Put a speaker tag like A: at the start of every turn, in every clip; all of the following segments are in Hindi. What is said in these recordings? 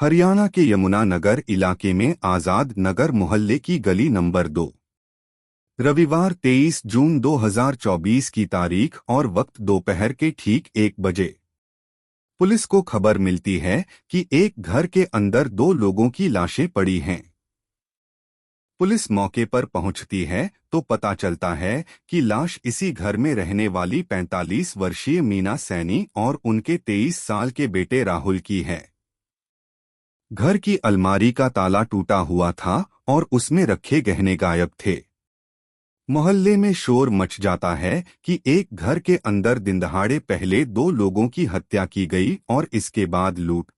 A: हरियाणा के यमुनानगर इलाके में आजाद नगर मोहल्ले की गली नंबर 2। रविवार 23 जून 2024 की तारीख और वक्त दोपहर के ठीक 1 बजे पुलिस को खबर मिलती है कि एक घर के अंदर 2 लोगों की लाशें पड़ी हैं। पुलिस मौके पर पहुंचती है तो पता चलता है कि लाश इसी घर में रहने वाली 45 वर्षीय मीना सैनी और उनके 23 साल के बेटे राहुल की है। घर की अलमारी का ताला टूटा हुआ था और उसमें रखे गहने गायब थे। मोहल्ले में शोर मच जाता है कि एक घर के अंदर दिनदहाड़े पहले 2 लोगों की हत्या की गई और इसके बाद लूट।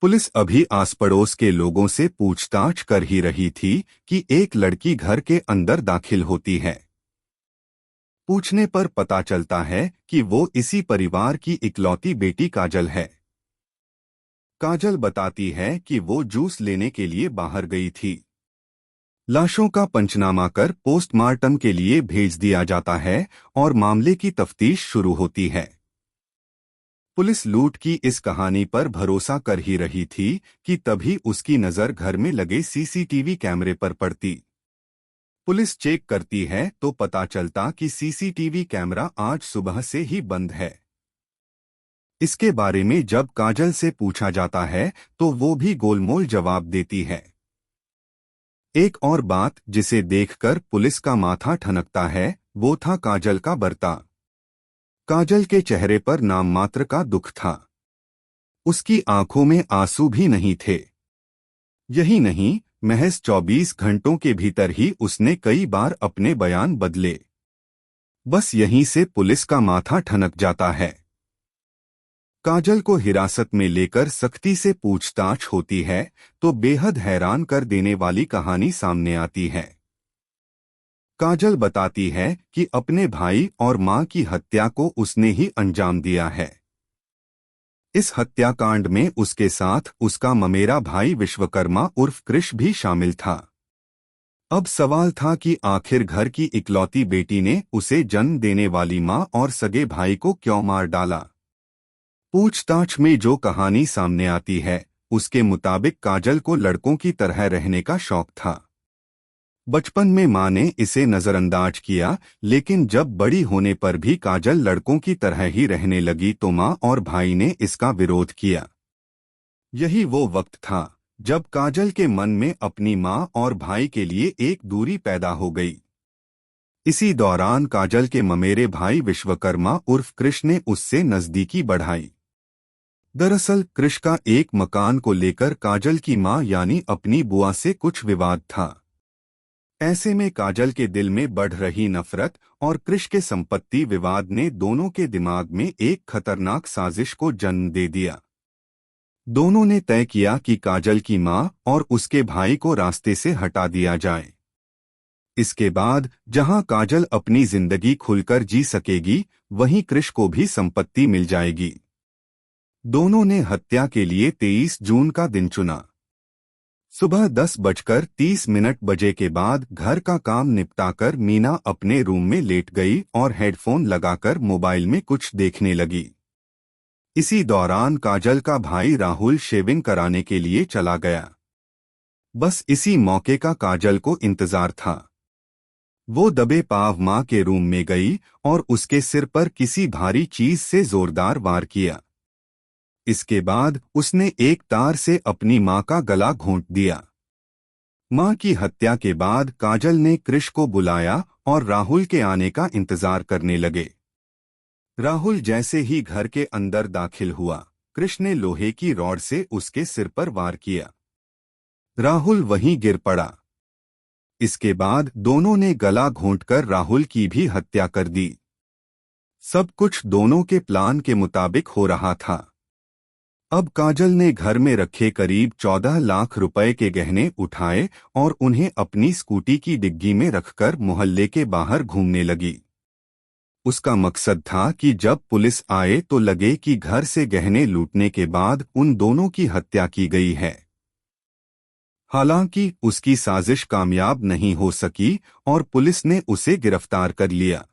A: पुलिस अभी आस पड़ोस के लोगों से पूछताछ कर ही रही थी कि एक लड़की घर के अंदर दाखिल होती है। पूछने पर पता चलता है कि वो इसी परिवार की इकलौती बेटी काजल है। काजल बताती है कि वो जूस लेने के लिए बाहर गई थी। लाशों का पंचनामा कर पोस्टमार्टम के लिए भेज दिया जाता है और मामले की तफ्तीश शुरू होती है। पुलिस लूट की इस कहानी पर भरोसा कर ही रही थी कि तभी उसकी नज़र घर में लगे सीसीटीवी कैमरे पर पड़ती। पुलिस चेक करती है तो पता चलता कि सीसीटीवी कैमरा आज सुबह से ही बंद है। इसके बारे में जब काजल से पूछा जाता है तो वो भी गोलमोल जवाब देती है। एक और बात जिसे देखकर पुलिस का माथा ठनकता है वो था काजल का बर्ताव। काजल के चेहरे पर नाममात्र का दुख था। उसकी आंखों में आंसू भी नहीं थे। यही नहीं, महज 24 घंटों के भीतर ही उसने कई बार अपने बयान बदले। बस यहीं से पुलिस का माथा ठनक जाता है। काजल को हिरासत में लेकर सख्ती से पूछताछ होती है तो बेहद हैरान कर देने वाली कहानी सामने आती है। काजल बताती है कि अपने भाई और मां की हत्या को उसने ही अंजाम दिया है। इस हत्याकांड में उसके साथ उसका ममेरा भाई विश्वकर्मा उर्फ कृष भी शामिल था। अब सवाल था कि आखिर घर की इकलौती बेटी ने उसे जन्म देने वाली मां और सगे भाई को क्यों मार डाला। पूछताछ में जो कहानी सामने आती है उसके मुताबिक काजल को लड़कों की तरह रहने का शौक था। बचपन में मां ने इसे नजरअंदाज किया, लेकिन जब बड़ी होने पर भी काजल लड़कों की तरह ही रहने लगी तो मां और भाई ने इसका विरोध किया। यही वो वक्त था जब काजल के मन में अपनी मां और भाई के लिए एक दूरी पैदा हो गई। इसी दौरान काजल के ममेरे भाई विश्वकर्मा उर्फ कृष ने उससे नजदीकी बढ़ाई। दरअसल कृष का एक मकान को लेकर काजल की मां यानी अपनी बुआ से कुछ विवाद था। ऐसे में काजल के दिल में बढ़ रही नफरत और कृष के संपत्ति विवाद ने दोनों के दिमाग में एक खतरनाक साजिश को जन्म दे दिया। दोनों ने तय किया कि काजल की मां और उसके भाई को रास्ते से हटा दिया जाए। इसके बाद जहां काजल अपनी जिंदगी खुलकर जी सकेगी, वहीं कृष को भी संपत्ति मिल जाएगी। दोनों ने हत्या के लिए 23 जून का दिन चुना। सुबह 10:30 बजे के बाद घर का काम निपटाकर मीना अपने रूम में लेट गई और हेडफोन लगाकर मोबाइल में कुछ देखने लगी। इसी दौरान काजल का भाई राहुल शेविंग कराने के लिए चला गया। बस इसी मौके का काजल को इंतजार था। वो दबे पांव मां के रूम में गई और उसके सिर पर किसी भारी चीज से जोरदार वार किया। इसके बाद उसने एक तार से अपनी मां का गला घोंट दिया। मां की हत्या के बाद काजल ने कृष को बुलाया और राहुल के आने का इंतजार करने लगे। राहुल जैसे ही घर के अंदर दाखिल हुआ, कृष ने लोहे की रॉड से उसके सिर पर वार किया। राहुल वहीं गिर पड़ा। इसके बाद दोनों ने गला घोंटकर राहुल की भी हत्या कर दी। सब कुछ दोनों के प्लान के मुताबिक हो रहा था। अब काजल ने घर में रखे करीब 14 लाख रुपए के गहने उठाए और उन्हें अपनी स्कूटी की डिग्गी में रखकर मोहल्ले के बाहर घूमने लगी। उसका मकसद था कि जब पुलिस आए तो लगे कि घर से गहने लूटने के बाद उन दोनों की हत्या की गई है। हालांकि उसकी साजिश कामयाब नहीं हो सकी और पुलिस ने उसे गिरफ्तार कर लिया।